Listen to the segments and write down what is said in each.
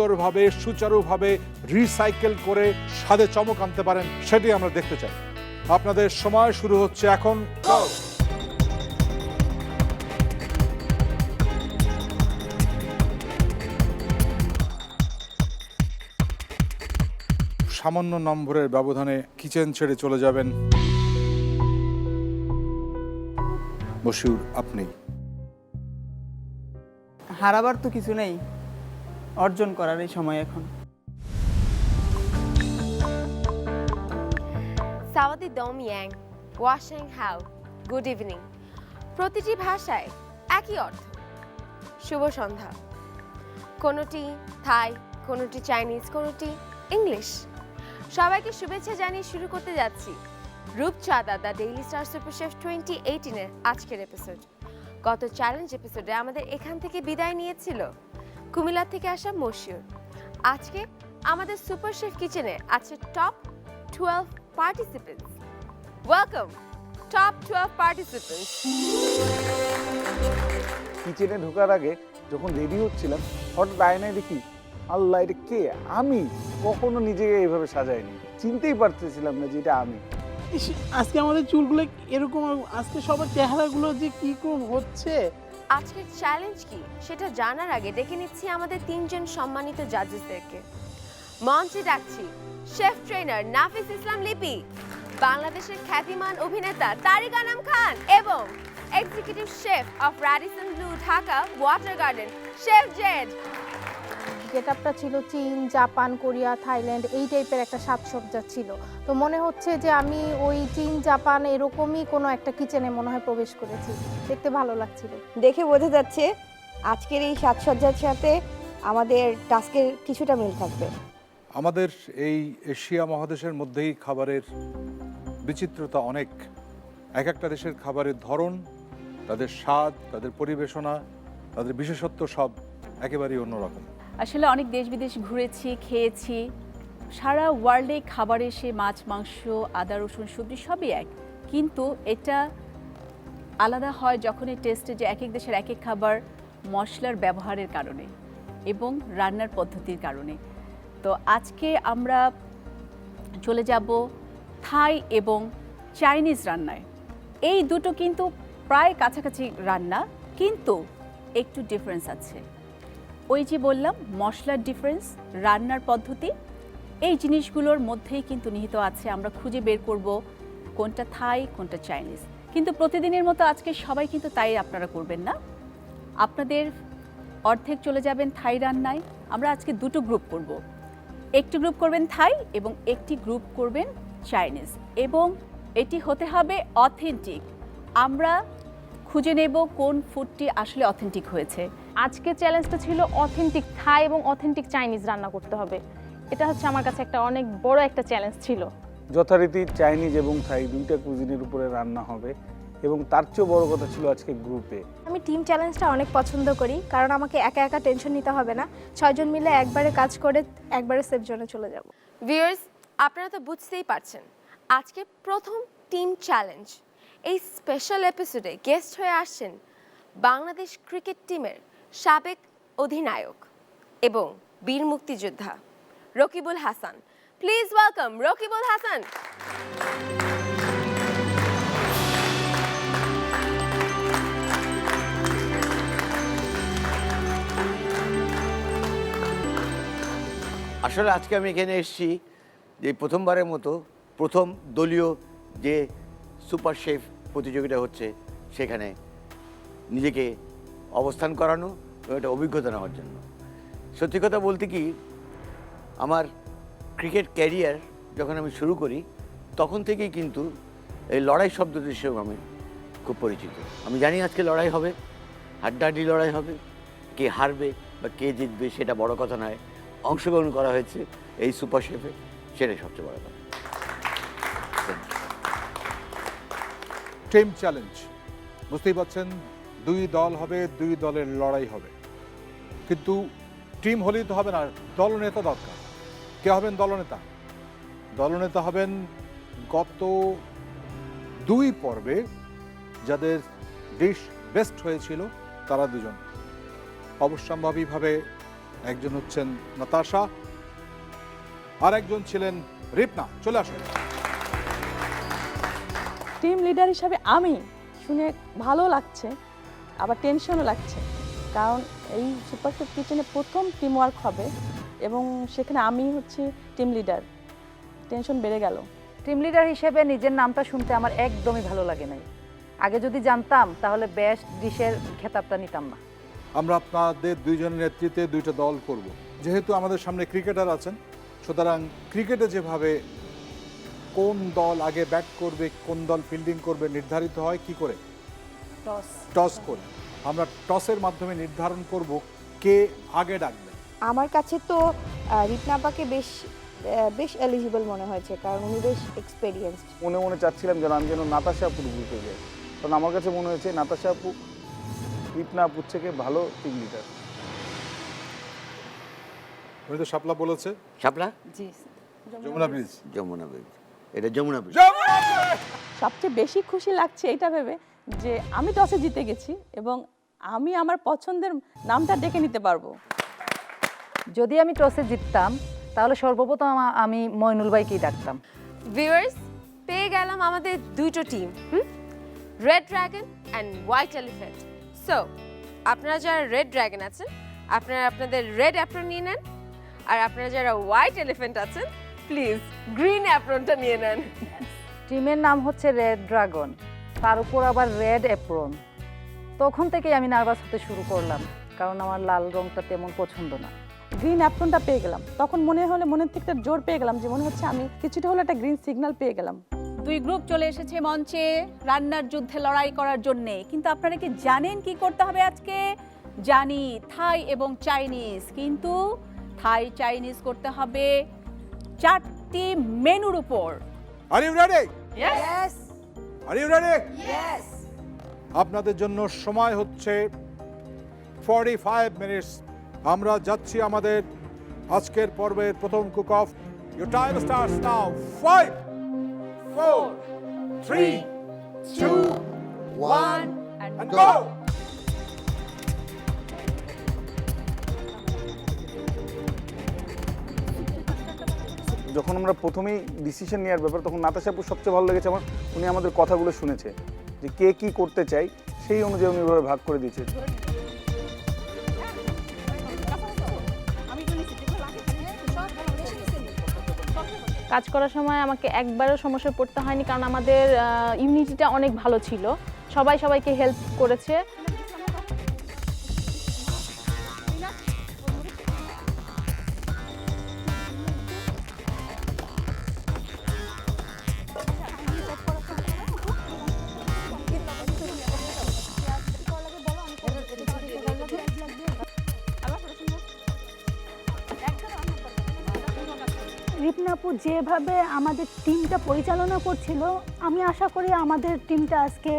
সুন্দরভাবে সুচারুভাবে রিসাইকেল করে স্বাদে চমক আনতে পারেন, সেটি আমরা দেখতে চাই। আপনাদের সময় শুরু হচ্ছে এখন। সামান্য নম্বরের ব্যবধানে কিচেন ছেড়ে চলে যাবেন বশির, আপনি। হারাবার তো কিছু নেই, অর্জন করার এই সময় এখন। সাওয়াদি দম young, washing how, good evening, প্রতিটি ভাষায় একই অর্থ। শুভ সন্ধ্যা। কোনোটি থাই, কোনোটি চাইনিজ, কোনোটি ইংলিশ। সবাইকে শুভেচ্ছা জানিয়ে শুরু করতে যাচ্ছি Rupchanda the Daily Star super chef 2018-এর আজকের এপিসোড। গত চ্যালেঞ্জ এপিসোডে আমাদের এখান থেকে বিদায় নিয়েছিল কুমিল্লা থেকে আসা মশিউর। আজকে আমাদের সুপার শেফ কিচেনে আছে top 12 participants. Welcome top 12 participants. কিচেনে ঢোকার আগে যখন রেডি হচ্ছিলাম, হঠাৎ আয়নায় দেখি, আল্লাহ এটা কে? আমি কখনো নিজেকে এইভাবে সাজাইনি, চিনতেই পারতেছিলাম না যে এটা আমি। আজকে আমাদের চুলগুলো এরকম, আজকে সবার চেহারাগুলো যে কি রকম হচ্ছে। আজকের চ্যালেঞ্জ কি সেটা জানার আগে ডেকে নিচ্ছি আমাদের তিনজন সম্মানিত জাজেসদেরকে। মঞ্চে ডাকছি শেফ ট্রেনার নাফিস ইসলাম লিপি, বাংলাদেশের খ্যাতিমান অভিনেতা তারিক আনাম খান এবং executive chef of Radisson Blu Dhaka Water Garden chef Z. গেটআপটা ছিল চীন, জাপান, কোরিয়া, থাইল্যান্ড এই টাইপের একটা সাজসজ্জা ছিল। তো মনে হচ্ছে যে আমি ওই চীন, জাপান এরকমই কোনো একটা কিচেনে মনে হয় প্রবেশ করেছি। দেখতে ভালো লাগছিল। দেখে বোঝা যাচ্ছে আজকের এই সাজসজ্জার সাথে আমাদের টাস্কের কিছুটা মিল থাকবে। আমাদের এই এশিয়া মহাদেশের মধ্যেই খাবারের বিচিত্রতা অনেক। এক একটা দেশের খাবারের ধরন, তাদের স্বাদ, তাদের পরিবেশনা, তাদের বিশেষত্ব সব একেবারেই অন্যরকম। আসলে অনেক দেশ বিদেশ ঘুরেছি, খেয়েছি, সারা ওয়ার্ল্ডে খাবার এসে মাছ, মাংস, আদা, রসুন, সবজি সবই এক, কিন্তু এটা আলাদা হয় যখন এই টেস্টে যে এক এক দেশের এক এক খাবার মশলার ব্যবহারের কারণে এবং রান্নার পদ্ধতির কারণে। তো আজকে আমরা চলে যাব থাই এবং চাইনিজ রান্নায়। এই দুটো কিন্তু প্রায় কাছাকাছি রান্না, কিন্তু একটু ডিফারেন্স আছে। ওই যে বললাম মশলার ডিফারেন্স, রান্নার পদ্ধতি, এই জিনিসগুলোর মধ্যেই কিন্তু নিহিত আছে। আমরা খুঁজে বের করব কোনটা থাই, কোনটা চাইনিজ। কিন্তু প্রতিদিনের মতো আজকে সবাই কিন্তু তাই আপনারা করবেন না, আপনাদের অর্ধেক চলে যাবেন থাই রান্নায়। আমরা আজকে দুটো গ্রুপ করব, একটি গ্রুপ করবেন থাই এবং একটি গ্রুপ করবেন চাইনিজ, এবং এটি হতে হবে অথেন্টিক। আমরা খুঁজে নেব কোন ফুডটি আসলে অথেন্টিক হয়েছে। আজকে চ্যালেঞ্জটা ছিল অথেন্টিক থাই এবং অথেন্টিক চাইনিজ রান্না করতে হবে। এটা হচ্ছে আমার কাছে একটা অনেক বড় একটা চ্যালেঞ্জ ছিল। যথারীতি চাইনিজ এবং থাই দুইটা কুজিনের উপরে রান্না হবে, এবং তার চেয়েও বড় কথা ছিল আজকে গ্রুপে। আমি টিম চ্যালেঞ্জটা অনেক পছন্দ করি, কারণ আমাকে একা একা টেনশন নিতে হবে না। 6 জন মিলে একবারে কাজ করে একবারে সেফ জোনে চলে যাব। ভিউয়ার্স, আপনারা তো বুঝতেই পারছেন আজকে প্রথম টিম চ্যালেঞ্জ। এই স্পেশাল এপিসোডে গেস্ট হয়ে আসছেন বাংলাদেশ ক্রিকেট টিমের সাবেক অধিনায়ক এবং বীর মুক্তিযোদ্ধা রকিবুল হাসান। Please welcome Rakibul Hasan. আসলে আজকে আমি এখানে এসেছি যে প্রথমবারের মতো প্রথম দলীয় যে সুপার শেফ প্রতিযোগিতা হচ্ছে সেখানে নিজেকে অবস্থান করানো এবং একটা অভিজ্ঞতা নেওয়ার জন্য। সত্যি কথা বলতে কি, আমার ক্রিকেট ক্যারিয়ার যখন আমি শুরু করি তখন থেকেই কিন্তু এই লড়াই শব্দটির সঙ্গে আমি খুব পরিচিত। আমি জানি আজকে লড়াই হবে, হাড্ডাহাড্ডি লড়াই হবে, কে হারবে বা কে জিতবে সেটা বড় কথা নয়, অংশগ্রহণ করা হয়েছে এই সুপার শেফে, সেটাই সবচেয়ে বড় কথা। টিম চ্যালেঞ্জ, বুঝতেই পারছেন, দুই দল হবে, দুই দলের লড়াই হবে, কিন্তু টিম হলেই তো হবে না, দলনেতা দরকার। কে হবেন দলনেতা? দলনেতা হবেন গত 2 পর্বে যাদের ডিশ বেস্ট হয়েছিল তারা দুজন। অবশ্যম্ভাবীভাবে একজন হচ্ছেন নাতাশা, আর একজন ছিলেন রিপনা। চলে আসুন। টিম লিডার হিসাবে আমি শুনে ভালো লাগছে, আবার টেনশনও লাগছে, কারণ এই সুপারশেফ কিচেনে প্রথম টিম ওয়ার্ক হবে এবং সেখানে আমি হচ্ছি টিম লিডার। টেনশন বেড়ে গেল। টিম লিডার হিসেবে নিজের নামটা শুনতে আমার একদমই ভালো লাগে নাই। আগে যদি জানতাম তাহলে বেস্ট ডিশের খেতাবটা নিতাম না। আমরা আপনাদের দুইজনের নেতৃত্বে দুইটা দল করব। যেহেতু আমাদের সামনে ক্রিকেটার আছেন, সুতরাং ক্রিকেটে যেভাবে কোন দল আগে ব্যাট করবে, কোন দল ফিল্ডিং করবে নির্ধারিত হয় কি করে? টস করে। আমরা টসের মাধ্যমে নির্ধারণ করব কে আগে ডাকবে। আমার কাছে তো রিপনাপাকে বেশ এলিজিবল মনে হয়েছে, কারণ উনি বেশ এক্সপেরিয়েন্সড। মনে মনে চাচ্ছিলাম যেন আমি যেন নাতাশা আপুর গ্রুপে যাই, কারণ আমার কাছে মনে হয়েছে নাতাশা আপু রিপনা আপুর থেকে ভালো টিম লিডার। উনি তো শাপলা বলেছে। শাপলা? জি, যমুনা ব্রিজ। যমুনা ব্রিজ, এটা যমুনা ব্রিজ। সবচেয়ে বেশি খুশি লাগছে এটা ভেবে যে আমি টসে জিতে গেছি এবং আমি আমার পছন্দের নামটা ডেকে নিতে পারবো। যদি আমি টসে জিততাম তাহলে সর্বপ্রথম আমি মইনুল ভাইকেই ডাকতাম। ভিউয়ার্স, পেয়ে গেলাম আমাদের দুটো team, red dragon and white elephant. So আপনারা যারা রেড ড্রাগন আছেন আপনারা আপনাদের রেড অ্যাপ্রন নিয়ে নেন, আর আপনারা যারা হোয়াইট এলিফ্যান্ট আছেন প্লিজ গ্রিন অ্যাপ্রনটা নিয়ে নেন। টিমের নাম হচ্ছে রেড ড্রাগন, তার উপর আবার রেড অ্যাপ্রন। তখন থেকেই আমি নার্ভাস হতে শুরু করলাম, কারণ আমার লাল রংটা তেমন পছন্দ না। গ্রিন অ্যাপ্রনটা পেয়ে গেলাম, তখন মনের থেকে একটা জোর পেয়ে গেলাম যে মনে হচ্ছে আমি কিছুটা হলে একটা গ্রিন সিগন্যাল পেয়ে গেলাম। দুই গ্রুপ চলে এসেছে মঞ্চে রান্নার যুদ্ধে লড়াই করার জন্য। কিন্তু আপনারা কি জানেন কি করতে হবে আজকে? জানি, থাই এবং চাইনিজ। কিন্তু থাই চাইনিজ করতে হবে 4টি মেনুর উপর। Are you ready? Yes. Are you ready? Yes. আপনাদের জন্য সময় হচ্ছে 45 মিনিটস। আমরা যাচ্ছি আমাদের আজকের পর্বের প্রথম cook of. Your time starts now. 5 4 3 2 1 and go. যখন আমরা প্রথমেই ডিসিশন নেওয়ার ব্যাপার, তখন নাতাশা আপু সবচেয়ে ভালো লেগেছে আমার। উনি আমাদের কথাগুলো শুনেছে যে কে কি করতে চাই, সেই অনুযায়ী উনি ওইভাবে ভাগ করে দিয়েছে। কাজ করার সময় আমাকে একবারও সমস্যায় পড়তে হয়নি, কারণ আমাদের ইউনিটিটা অনেক ভালো ছিল, সবাই সবাইকে হেল্প করেছে। রিপনা আপু যেভাবে আমাদের টিমটা পরিচালনা করছিল, আমি আশা করি আমাদের টিমটা আজকে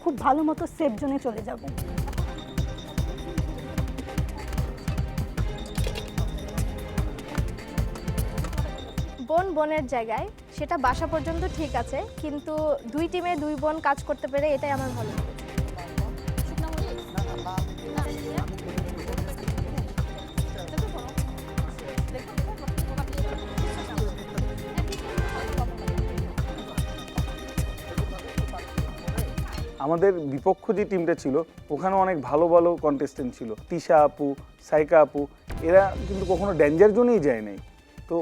খুব ভালো মতো সেফ জোনে চলে যাব। বোন বোনের জায়গায়, সেটা বাসা পর্যন্ত ঠিক আছে, কিন্তু দুই টিমে দুই বোন কাজ করতে পেরে এটাই আমার ভালো লাগে। আমাদের বিপক্ষ যে টিমটা ছিল ওখানে অনেক ভালো ভালো কন্টেস্টেন্ট ছিল। তিশা আপু, সাইকা আপু, এরা কিন্তু কখনো ডেঞ্জার জোনেই যায় নাই। তো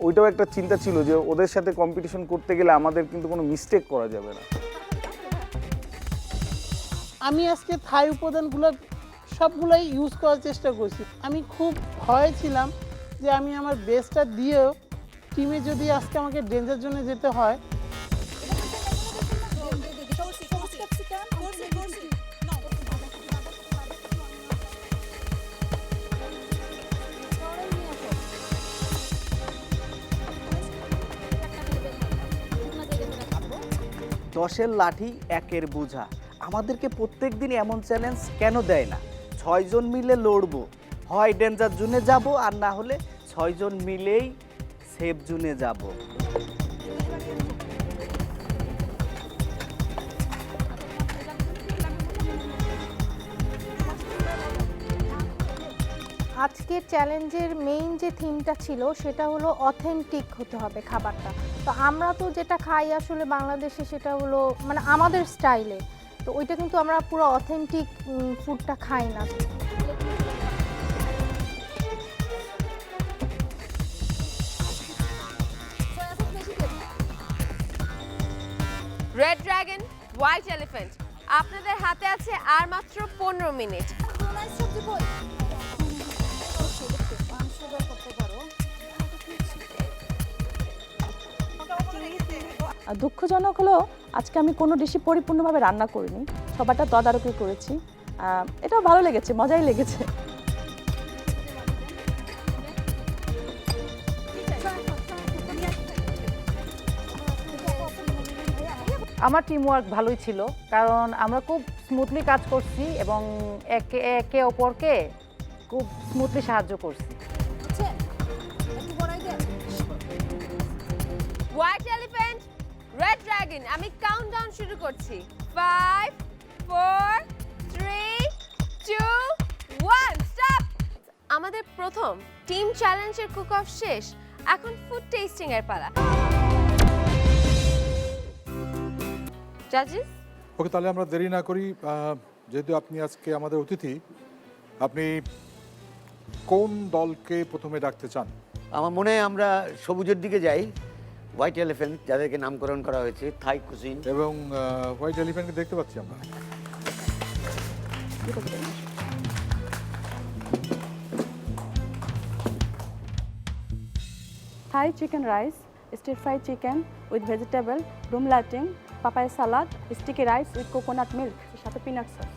ওইটাও একটা চিন্তা ছিল যে ওদের সাথে কম্পিটিশন করতে গেলে আমাদের কিন্তু কোনো মিস্টেক করা যাবে না। আমি আজকে থাই উপাদানগুলো সবগুলোই ইউজ করার চেষ্টা করছি। আমি খুব ভয় ছিলাম যে আমি আমার বেস্টটা দিয়েও টিমে যদি আজকে আমাকে ডেঞ্জার জোনে যেতে হয়। দশের লাঠি একের বোঝা। আমাদেরকে প্রত্যেক দিন এমন চ্যালেঞ্জ কেন দেয় না? 6 জন মিলে লড়বো, হয় ডেঞ্জার জোনে যাব, আর না হলে 6 জন মিলেই সেফ জোনে যাব। আজকের চ্যালেঞ্জের মেইন যে থিমটা ছিল সেটা হলো অথেন্টিক হতে হবে খাবারটা। তো আমরা তো যেটা খাই আসলে বাংলাদেশে সেটা হলো মানে আমাদের স্টাইলে, তো ওইটা কিন্তু আমরা পুরো অথেন্টিক ফুডটা খাই না। রেড ড্রাগন, হোয়াইট এলিফ্যান্ট, আপনাদের হাতে আছে আর মাত্র 15 মিনিট। আর দুঃখজনক হলো আজকে আমি কোনো ডিশই পরিপূর্ণভাবে রান্না করিনি, সবারটা তদারকি করেছি। এটাও ভালো লেগেছে, মজাই লেগেছে। আমার টিম ওয়ার্ক ভালোই ছিল, কারণ আমরা খুব স্মুথলি কাজ করছি এবং একে একে অপরকে খুব স্মুথলি সাহায্য করছি। হোয়াইট এলিফ্যান্ট, রেড ড্রাগন, আমি কাউন্টডাউন শুরু করছি। 5 4 3 2 1 স্টপ। আমাদের প্রথম টিম চ্যালেঞ্জের কুক অফ শেষ, এখন ফুড টেস্টিং এর পালা। জাজেস, ওকে, তাহলে আমরা দেরি না করি। যেহেতু আপনি আজকে আমাদের অতিথি, আপনি কোন দলকে প্রথমে ডাকতে চান? আমার মনে হয় আমরা সবুজের দিকে যাই, হোয়াইট এলিফ্যান্ট, যাদেরকে নামকরণ করা হয়েছে থাই কুজিন। এবং হোয়াইট এলিফ্যান্টকে দেখতে পাচ্ছি আমরা। Thai chicken rice, stir-fried chicken with vegetable, dumlating, papaya salad, sticky rice with coconut milk, সাথে peanut sauce.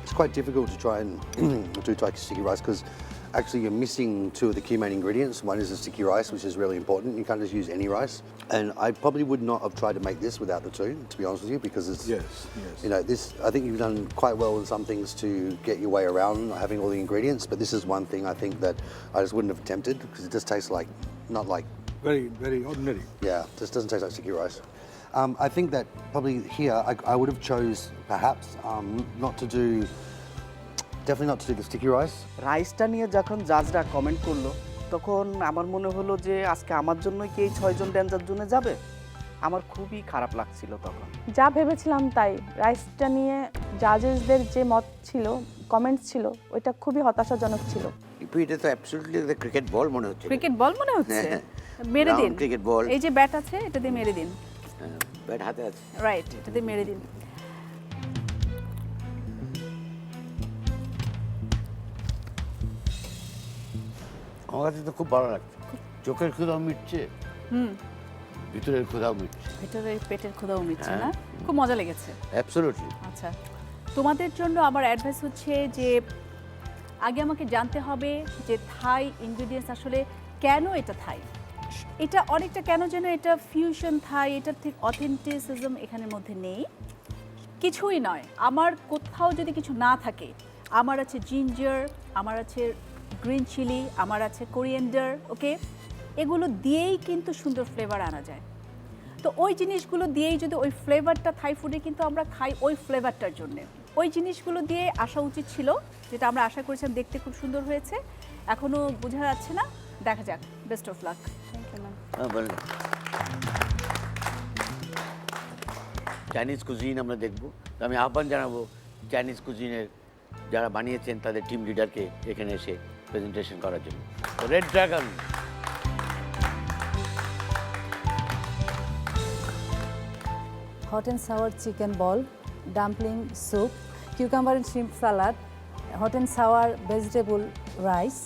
It's quite difficult to try and do Thai sticky rice because actually you're missing two of the key main ingredients. One is the sticky rice, which is really important. You can't just use any rice. And I probably would not have tried to make this without the two, to be honest with you, because it's, you know, this, I think you've done quite well in some things to get your way around not having all the ingredients, but this is one thing I think that I just wouldn't have attempted because it just tastes like, not like... Very, very ordinary. Yeah, just doesn't taste like sticky rice. I think that probably here I would have chose perhaps not to do, definitely not to do the sticky rice. রাইসটা নিয়ে যখন জাজরা comment করলো তখন আমার মনে হলো যে আজকে আমার জন্যই কি এই 6 জন ড্যান্সার জন্য যাবে। আমার খুবই খারাপ লাগছিল তখন। যা ভেবেছিলাম তাই, রাইসটা নিয়ে জাজেসদের যে মত ছিল, কমেন্টস ছিল, ওইটা খুবই হতাশাজনক ছিল। এটা তো অ্যাবসলিউটলি ক্রিকেট বল মনে হচ্ছে। ক্রিকেট বল মনে হচ্ছে? মেরে দিন। Cricket ball. এই যে ব্যাট আছে, এটা দিয়ে মেরে দিন। ব্যাট হাতে আছে। রাইট, এটা দিয়ে মেরে দিন। আমার কাছে তো খুব ভালো লাগছে। চোখের ক্ষুধাও মিটছে, ভিতরের ক্ষুধাও মিটছে। ভিতরের পেটের ক্ষুধাও মিটছে না? খুব মজা লেগেছে। অ্যাবসলিউটলি। আচ্ছা, তোমাদের জন্য আমার অ্যাডভাইস হচ্ছে যে আগে আমাকে জানতে হবে যে থাই ইনগ্রেডিয়েন্টস আসলে কেন এটা থাই। এটা অনেকটা কেন যেন এটা ফিউশন থাই, এটার থেকে অথেন্টিসিজম এখানের মধ্যে নেই, কিছুই নয়। আমার কোথাও যদি কিছু না থাকে, আমার আছে জিঞ্জার, আমার আছে গ্রিন চিলি, আমার আছে কোরিয়েন্ডার, ওকে, এগুলো দিয়েই কিন্তু সুন্দর ফ্লেভার আনা যায়। তো ওই জিনিসগুলো দিয়েই যদি ওই ফ্লেভারটা, থাই ফুডে কিন্তু আমরা খাই ওই ফ্লেভারটার জন্যে, ওই জিনিসগুলো দিয়ে আসা উচিত ছিল, যেটা আমরা আশা করেছিলাম। দেখতে খুব সুন্দর হয়েছে, এখনও বোঝা যাচ্ছে না, দেখা যাক। Best of luck. Thank you ma'am. Chinese cuisine আমরা দেখব। তো আমি আহ্বান জানাবো চাইনিজ কুজিনের যারা বানিয়েছেন তাদের টিম লিডারকে এখানে এসে প্রেজেন্টেশন করার জন্য। Red dragon. Hot and sour chicken ball, dumpling soup, cucumber and shrimp salad, hot and sour vegetable rice,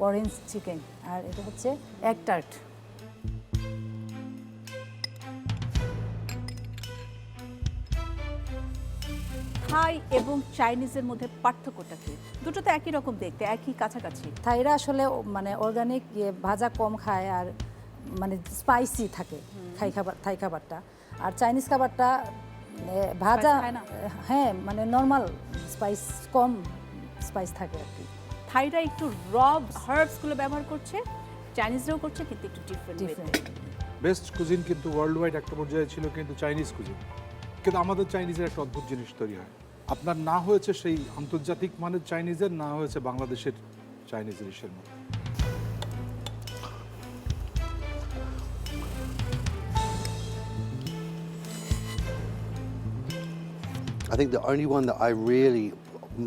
orange chicken, আর এটা হচ্ছে egg tart. থাই এবং চাইনিজের মধ্যে পার্থক্যটা কি? দুটো তো একই রকম দেখতে, একই কাছাকাছি। থাইরা আসলে মানে অর্গানিক ভাজা কম খায় আর মানে স্পাইসি থাকে থাই খাবারটা, আর চাইনিজ খাবারটা ভাজা, হ্যাঁ মানে নর্মাল স্পাইস, কম স্পাইস থাকে আর কি। থাইরা একটু র হার্বসগুলো ব্যবহার করছে, চাইনিজরাও করছে, কিন্তু একটু ডিফারেন্ট। বেস্ট কুজিন কিন্তু ওয়ার্ল্ড ওয়াইড একটা পর্যায়ে ছিল কিন্তু চাইনিজ কুজিন, কিন্তু আমাদের চাইনিজের একটা অদ্ভুত জিনিস তৈরি হয়, আপনার না হয়েছে সেই আন্তর্জাতিক মানের চাইনিজের, না হয়েছে বাংলাদেশের চাইনিজ ডিশের মতো। I think the only one that I really,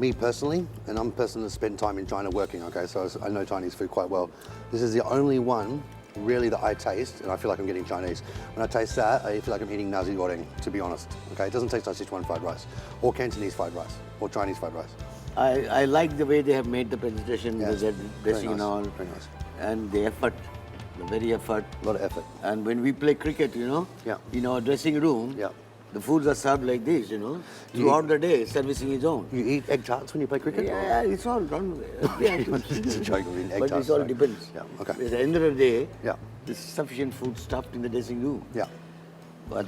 me personally, and I'm a person that spent time in China working, okay, so I know Chinese food quite well. This is the only one really that I taste, and I feel like I'm getting Chinese. When I taste that, I feel like I'm eating nasi goreng, to be honest. Okay, it doesn't taste like Sichuan fried rice, or Cantonese fried rice, or Chinese fried rice. I like the way they have made the presentation, Yes, the dressing very and nice, all, very nice. and the effort, the very effort. A lot of effort. And when we play cricket, you know, in our dressing room, the foods are served like this, you know, throughout the day, servicing his own. You eat egg tarts when you play cricket? Yeah, it's all done. It's a joke, I mean, egg But tarts, it all right? depends. Yeah, okay. At the end of the day, Yeah. there's sufficient food stuffed in the dressing room. Yeah. But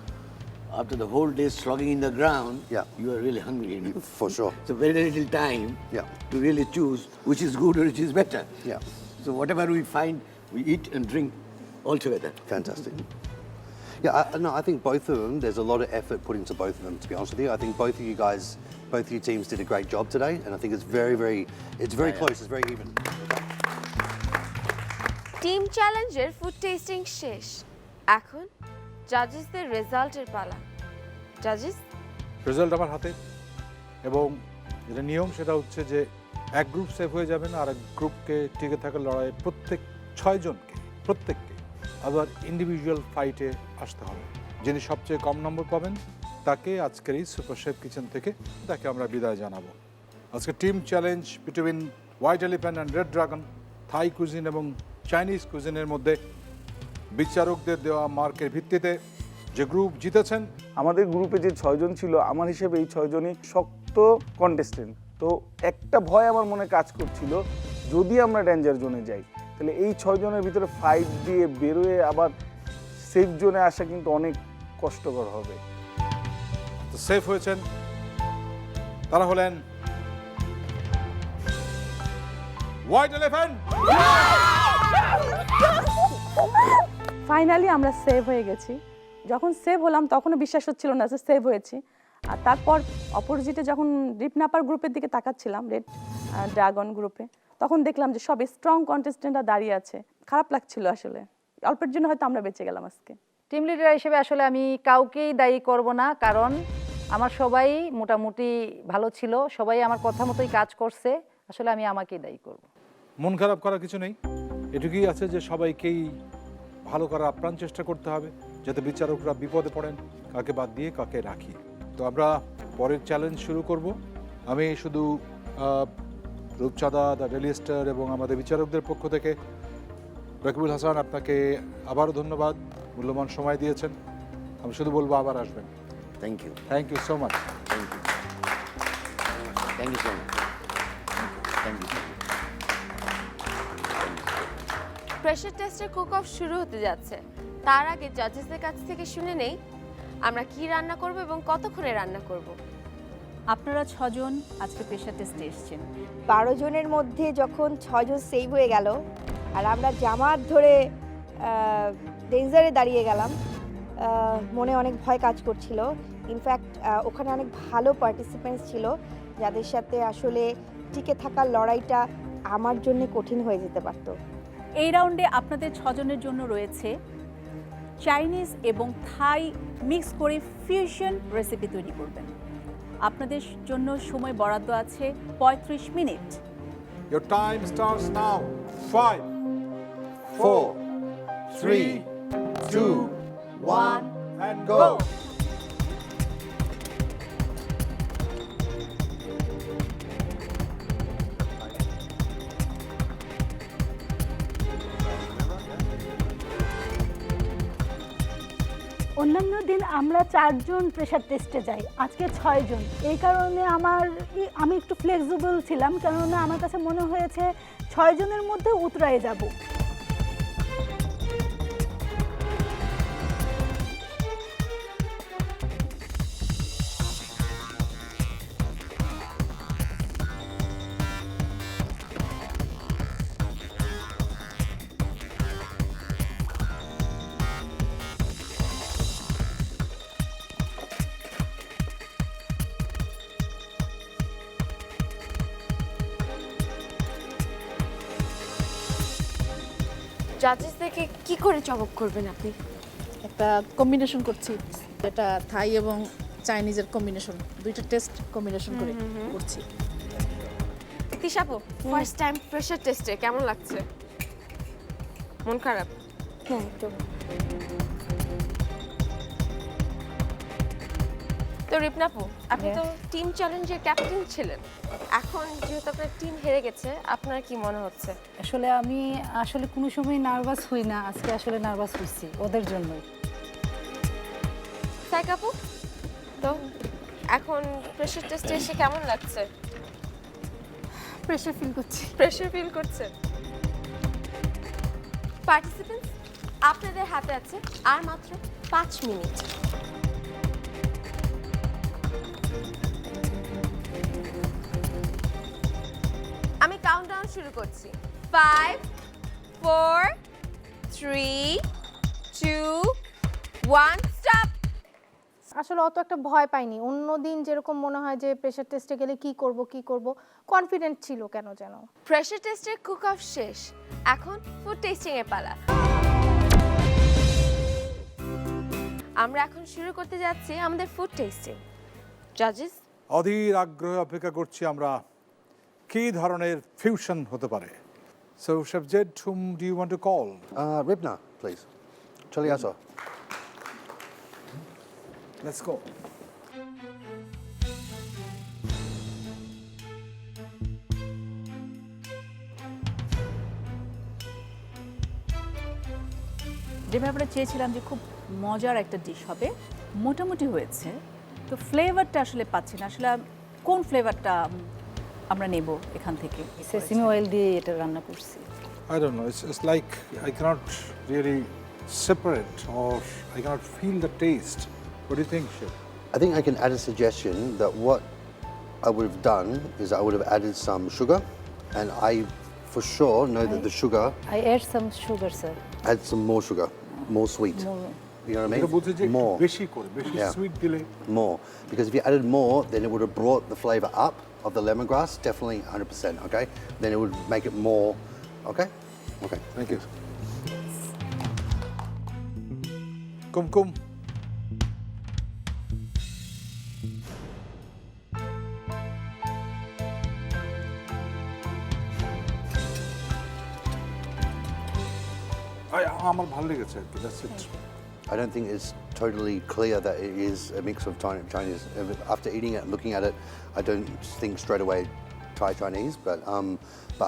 after the whole day slogging in the ground, you are really hungry. You know? For sure. So very little time to really choose which is good or which is better. Yeah. So whatever we find, we eat and drink all together. Fantastic. Yeah, I think both of them, there's a lot of effort put into both of them, to be honest with you. I think both of you guys, both of your teams did a great job today, and I think it's very close, it's very even. Team চ্যালেঞ্জের food testing শেষ, এখন জাজেসদের রেজাল্টের পালা। জাজেস, result আমার হাতে, এবং যেটা নিয়ম সেটা হচ্ছে যে এক গ্রুপ সেভ হয়ে যাবেন, আর এক গ্রুপকে টিকে থাকার লড়াইয়ে প্রত্যেক 6 জনকে প্রত্যেককে আবার ইন্ডিভিজুয়াল ফাইটে আসতে হবে। যিনি সবচেয়ে কম নম্বর পাবেন তাকে আজকের এই সুপার শেফ কিচেন থেকে তাকে আমরা বিদায় জানাবো। আজকে team challenge between white elephant and red dragon, Thai cuisine এবং চাইনিজ কুজিনের মধ্যে বিচারকদের দেওয়া মার্কের ভিত্তিতে যে গ্রুপ জিতেছেন, আমাদের গ্রুপে যে 6 জন ছিল, আমার হিসেবে এই 6 জনই শক্ত কন্টেস্টেন্ট। তো একটা ভয় আমার মনে কাজ করছিল, যদি আমরা ডেঞ্জার জোনে যাই তাহলে এই 6 জনের ভিতরে ফাইট দিয়ে বেরোয় আবার সেফ জোনে আসা কিন্তু অনেক কষ্টকর হবে। তো সেফ হয়েছেন তারা হলেন হোয়াইট এলিফ্যান্ট। ফাইনালি আমরা সেভ হয়ে গেছি। যখন সেভ হলাম তখনও বিশ্বাস হচ্ছিল না যে সেভ হয়েছি। আর তারপর অপোজিটে যখন রিপনাপার গ্রুপের দিকে তাকাচ্ছিলাম, রেড ড্রাগন গ্রুপে, তখন দেখলাম যে সব স্ট্রং কন্টেস্টেন্টরা দাঁড়িয়ে আছে। খারাপ লাগছিল আসলে, অল্পের জন্য হয়তো আমরা বেঁচে গেলাম আজকে। টিম লিডার হিসেবে আসলে আমি কাউকেই দায়ী করব না, কারণ আমার সবাই মোটামুটি ভালো ছিল, সবাই আমার কথা মতোই কাজ করছে, আসলে আমি আমাকেই দায়ী করব। মন খারাপ করার কিছু নেই, এটুকুই আছে যে সবাইকেই ভালো করার আপ্রাণ চেষ্টা করতে হবে, যাতে বিচারকরা বিপদে পড়েন কাকে বাদ দিয়ে কাকে রাখি। তো আমরা পরের চ্যালেঞ্জ শুরু করব। আমি শুধু রূপচাঁদা, দ্য ডেইলি স্টার এবং আমাদের বিচারকদের পক্ষ থেকে রকিবুল হাসান, আপনাকে আবারও ধন্যবাদ, মূল্যবান সময় দিয়েছেন। আমি শুধু বলবো আবার আসবেন। Thank you, thank you so much. Thank you, thank you so much, thank you. Pressure টেস্টের কুক অফ শুরু হতে যাচ্ছে, তার আগে জাজেসদের কাছ থেকে শুনে নেই আমরা কি রান্না করব এবং কতক্ষণে রান্না করব। আপনারা 6 জন আজকে প্রেশার টেস্টে এসেছেন। 12 জনের মধ্যে যখন 6 জন সেভ হয়ে গেল আর আমরা জামাত ধরে ডেঞ্জারে দাঁড়িয়ে গেলাম, মনে অনেক ভয় কাজ করছিল। ইনফ্যাক্ট ওখানে অনেক ভালো পার্টিসিপেন্টস ছিল যাদের সাথে আসলে টিকে থাকার লড়াইটা আমার জন্য কঠিন হয়ে যেতে পারত। এই রাউন্ডে আপনাদের 6 জনের জন্য রয়েছে চাইনিজ এবং থাই মিক্স করে ফিউশন রেসিপি তৈরি করবেন। আপনাদের জন্য সময় বরাদ্দ আছে 35 minute. Your time starts now. 5, 4, 3, 2, 1, and go. অন্যান্য দিন আমরা 4 জন প্রেশার টেস্টে যাই, আজকে 6 জন। এই কারণে আমি একটু ফ্লেক্সিবল ছিলাম, কেননা আমার কাছে মনে হয়েছে 6 জনের মধ্যে উতরায়ে যাব। জাজেসদেরকে কি করে চমক করবেন আপনি? একটা কম্বিনেশন করছি, এটা থাই এবং চাইনিজের কম্বিনেশন, দুইটা টেস্ট কম্বিনেশন করে করছি। তিশাপু, ফার্স্ট টাইম প্রেশার টেস্টে কেমন লাগছে? মন খারাপ? হ্যাঁ একটু। তো রিপনাপু, আপনি তো টিম চ্যালেঞ্জের ক্যাপ্টেন ছিলেন, এখন যেহেতু আপনার টিম হেরে গেছে, আপনার কি মনে হচ্ছে? আসলে আমি কোনো সময় নার্ভাস হই না, আজকে আসলে নার্ভাস হচ্ছি ওদের জন্যই। সাইকাপু, তো এখন প্রেশার টেস্টে এসে কেমন লাগছে? প্রেশার ফিল করছি। প্রেশার ফিল করছে? পার্টিসিপেন্টস, আপনাদের হাতে আছে আর মাত্র 5 মিনিট। আমি কাউন্টডাউন শুরু করছি। 5 4 3 2 1 স্টপ। আসলে অত একটা ভয় পাইনি। অন্য দিন যেরকম মনে হয় যে প্রেশার টেস্টে গেলে কি করব কনফিডেন্ট ছিল কেন যেন। প্রেশার টেস্টের কুক অফ শেষ, এখন ফুড টেস্টিং এর পালা। আমরা এখন শুরু করতে যাচ্ছি আমাদের ফুড টেস্টিং। জাজেস, অধীর আগ্রহে অপেক্ষা করছি আমরা কী ধরনের ফিউশন হতে পারে। So chef Z, whom do you want to call? Ribna, please. Choliaso. Let's go. যেভাবে আমরা চেয়েছিলাম যে খুব মজার একটা ডিশ হবে, মোটামুটি হয়েছে। তো ফ্লেভারটা আসলে পাচ্ছি না, আসলে কোন ফ্লেভারটা আমরা নেব এখান থেকে? সেসিমি অয়েল দিয়ে এটা রান্না করছি। I don't know, it's like I cannot really separate or I cannot feel the taste. What do you think, Chef? I think I can add a suggestion that what I would have done is I would have added some sugar, and I for sure know that the sugar, I add some sugar, sir. add some more sugar, more sweet. More. You know what I এটা mean? বলতে যে More. বেশি করে, বেশি Yeah. Sweet দিলে More. Because if you added more, then it would have brought the flavour up of the lemongrass, definitely 100%, okay? Then it would make it more, okay? Okay. Thank you. কুমকুম, আমার ভালো লেগেছে আর কি, that's it. I don't think it's totally clear that it is a mix of Chinese. After eating it and looking at it, I don't think straight away Thai Chinese, but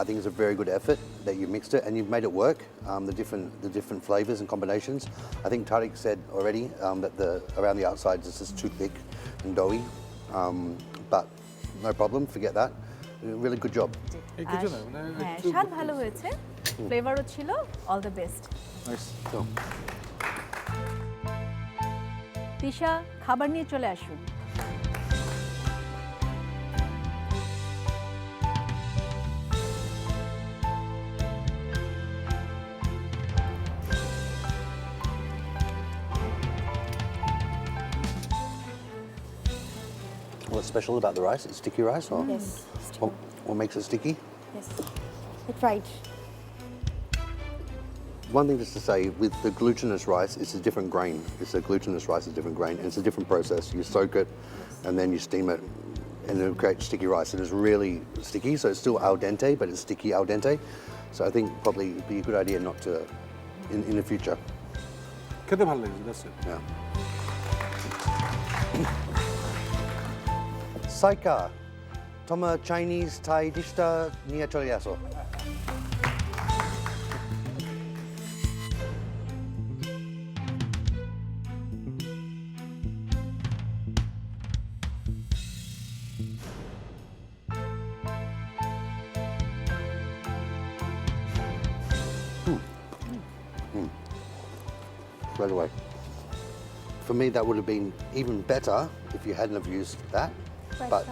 I think it's a very good effort that you mixed it and you've made it work. The different flavors and combinations. I think Tariq said already that around the outsides is just too thick and doughy, but no problem. Forget that. Really good job. এই কিছু না, মানে হ্যাঁ, একটু- স্বাদ ভালো হয়েছে, ফ্লেভারও ছিল, all the best. Nice. Tisha, খাবার নিয়ে চলে আসুন। What's special about the rice? It's sticky rice, or Yes. what makes it sticky? Yes. It's right. One thing just to say, with the glutinous rice, it's a different grain. It's a glutinous rice, a different grain, and it's a different process. You soak it, and then you steam it, and it'll create sticky rice. It is really sticky, so it's still al dente, but it's sticky al dente. So I think probably it'd be a good idea not to, in the future. খেতে ভালো লেগেছে, that's it. Yeah. Saika, Toma Chinese Thai dishta niya choliaso. Right away. For me, that would have been even better if you hadn't have used that. But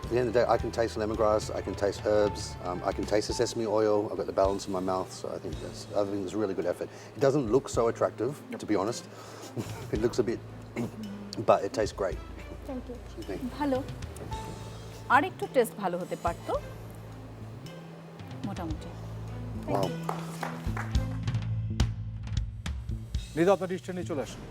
at the end of the day, I can taste lemongrass, I can taste herbs, I can taste the sesame oil. I've got the balance in my mouth, so I think it's a really good effort. It doesn't look so attractive, to be honest. It looks a bit, but it tastes great. Thank you. Okay. ভালো, আর একটু test ভালো হতে পারতো, মোটামুটি। Wow. Nida আপনার decision নিয়ে চলে আসুন।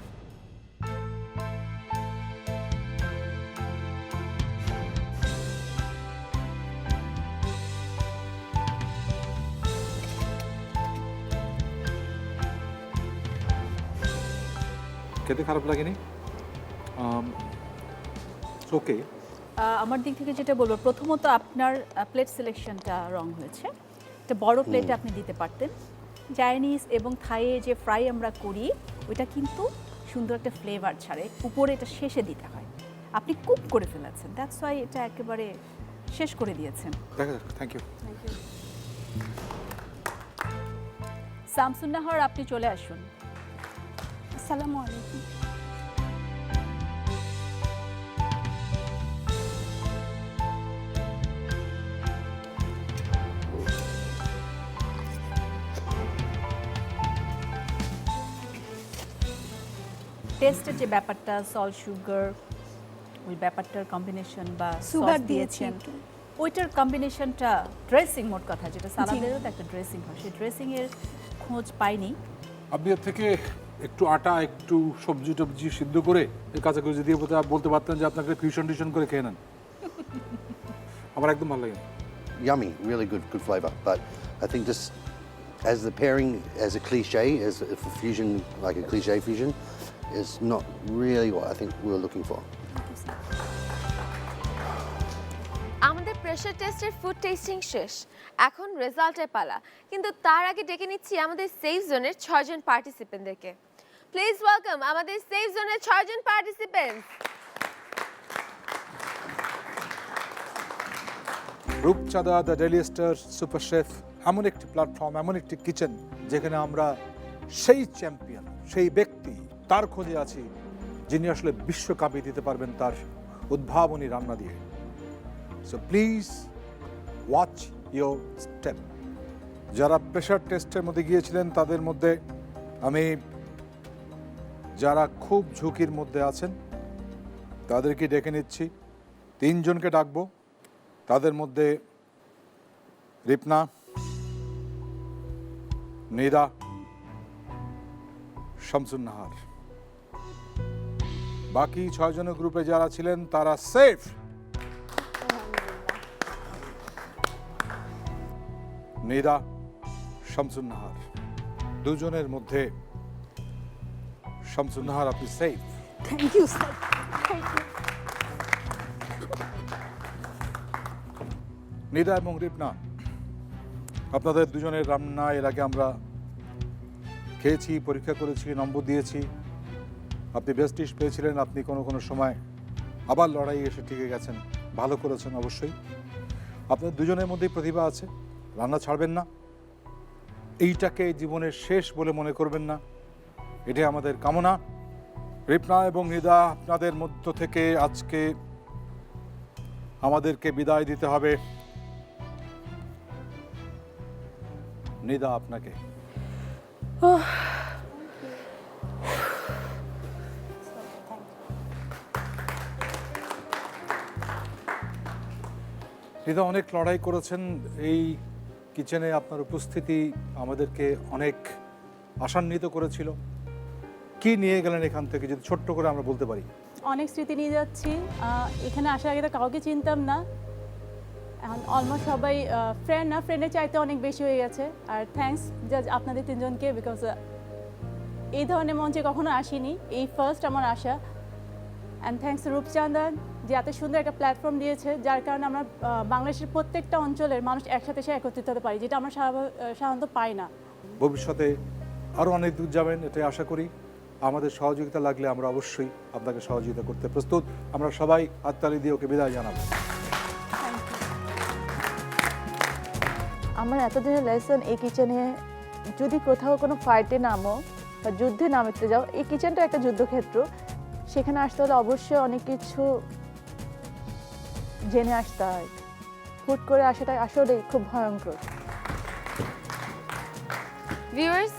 খেতে খারাপ লাগেনি? ওকে। আমার দিক থেকে যেটা বলবো, প্রথমত আপনার প্লেট সিলেকশনটা রং হয়েছে। একটা বড় প্লেটে আপনি দিতে পারতেন। চাইনিজ এবং থাইয়ে যে ফ্রাই আমরা করি ওইটা কিন্তু সুন্দর একটা ফ্লেভার ছাড়ে, উপরে এটা শেষে দিতে হয়। আপনি কুক করে ফেলেছেন, দ্যাটস ওয়াই এটা একেবারে শেষ করে দিয়েছেন। দেখা যাক, থ্যাংক ইউ। শামসুন্নাহর, আপনি চলে আসুন। আসসালামু আলাইকুম। টেস্টের যে ব্যাপারটা, সল্ট সুগার, ওই ব্যাপারটার কম্বিনেশন বা সুগার সস দিয়েছেন, দিয়েছেন, ওইটার কম্বিনেশনটা, ড্রেসিং মোট কথা, যেটা সালাদেরও তো একটা ড্রেসিং হয়, সেই ড্রেসিংয়ের খোঁজ পাইনি। আপনি এর থেকে একটু আটা, একটু সবজি টবজি সিদ্ধ করে এই কাঁচাকুচি দিয়ে বলতে পারতেন যে আপনাকে ফিউশন টিউশন করে খেয়ে নেন। আমার একদম ভালো লাগে। Yummy, really good flavour. But I think just as the pairing, as a cliche, as a fusion, like a cliche fusion, is not really what I think we were looking for. আমাদের pressure টেস্টের food testing শেষ, এখন রেজাল্টের পালা। কিন্তু তার আগে ডেকে নিচ্ছি আমাদের সেফ জোনের 6 জন পার্টিসিপেন্টদেরকে। প্লিজ ওয়েলকাম আমাদের সেফ জোনের 6 জন পার্টিসিপেন্টস। রূপচাঁদা the Daily Star super chef এমন একটি প্ল্যাটফর্ম, এমন একটি কিচেন যেখানে আমরা সেই চ্যাম্পিয়ন, সেই ব্যক্তি তার খোঁজে আছি যিনি আসলে বিশ্ব কাঁপিয়ে দিতে পারবেন তার উদ্ভাবনী রান্না দিয়ে। So please watch your step. যারা প্রেশার টেস্টের মধ্যে গিয়েছিলেন তাদের মধ্যে আমি যারা খুব ঝুঁকির মধ্যে আছেন তাদেরকে ডেকে নিচ্ছি। 3 জনকে ডাকবো। তাদের মধ্যে রিপনা, নিদা, শামসুন্নাহার। বাকি 6 জনের গ্রুপে যারা ছিলেন তারা সেফ। নিদা, শামসুন্নাহার, 2 জনের মধ্যে শামসুন্নাহার আপনি safe. Thank you sir, thank you. Nida এবং রিপনা, আপনাদের 2 জনের রান্না এর আগে আমরা খেয়েছি, পরীক্ষা করেছি, নম্বর দিয়েছি। আপনি বেস্ট ডিশ পেয়েছিলেন। আপনি কোনো সময় আবার লড়াই এসে টিকে গেছেন, ভালো করেছেন অবশ্যই। আপনাদের 2 জনের মধ্যেই প্রতিভা আছে, রান্না ছাড়বেন না। এইটাকে জীবনের শেষ বলে মনে করবেন না, এটাই আমাদের কামনা। রিপনা এবং নিদা, আপনাদের মধ্য থেকে আজকে আমাদেরকে বিদায় দিতে হবে। নিদা, আপনাকে। নিদা অনেক লড়াই করেছেন এই কিচেনে। আপনার উপস্থিতি আমাদেরকে অনেক আশান্বিত করেছিল। কি নিয়ে গেলেন এখান থেকে, যদি ছোট্ট করে আমরা বলতে পারি? অনেক স্মৃতি নিয়ে যাচ্ছি। এখানে আসার আগে তো কাউকে চিনতাম না, এখন অলমোস্ট সবাই ফ্রেন্ড, না ফ্রেন্ডের চাইতে অনেক বেশি হয়ে গেছে। আর থ্যাঙ্কস আপনাদের 3 জনকে, বিকজ এই ধরনের মঞ্চে কখনো আসিনি, এই ফার্স্ট আমার আসা। অ্যান্ড থ্যাঙ্কস রূপচাঁদা যে এত সুন্দর একটা প্ল্যাটফর্ম দিয়েছে, যার কারণে আমরা বাংলাদেশের প্রত্যেকটা অঞ্চলের মানুষ একসাথে এসে একত্রিত হতে পারি, যেটা আমরা সাধারণত পাই না। ভবিষ্যতে আরও অনেক দূর যাবেন এটাই আশা করি। আমাদের সহযোগিতা লাগলে আমরা অবশ্যই আপনাকে সহযোগিতা করতে প্রস্তুত। আমরা সবাই হাততালি দিয়ে ওকে বিদায় জানাবো। আমার এতদিনের লেসন, এই কিচেনে যদি কোথাও কোনো ফাইটে নামো বা যুদ্ধে নামতে যাও, এই কিচেনটা একটা যুদ্ধক্ষেত্র। সেখানে আসতে হলে অবশ্যই অনেক কিছু জেনে আসতে হয়। হুট করে আসাটা আসলেই খুব ভয়ঙ্কর। ভিউয়ার্স,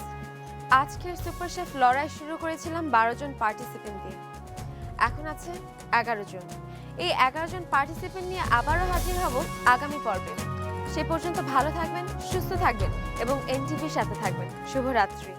আজকের সুপার শেফ লড়াই শুরু করেছিলাম 12 জন পার্টিসিপেন্ট দিয়ে, এখন আছে 11 জন। এই 11 জন পার্টিসিপেন্ট নিয়ে আবারও হাজির হব আগামী পর্বে। সে পর্যন্ত ভালো থাকবেন, সুস্থ থাকবেন এবং এনটিভির সাথে থাকবেন। শুভরাত্রি।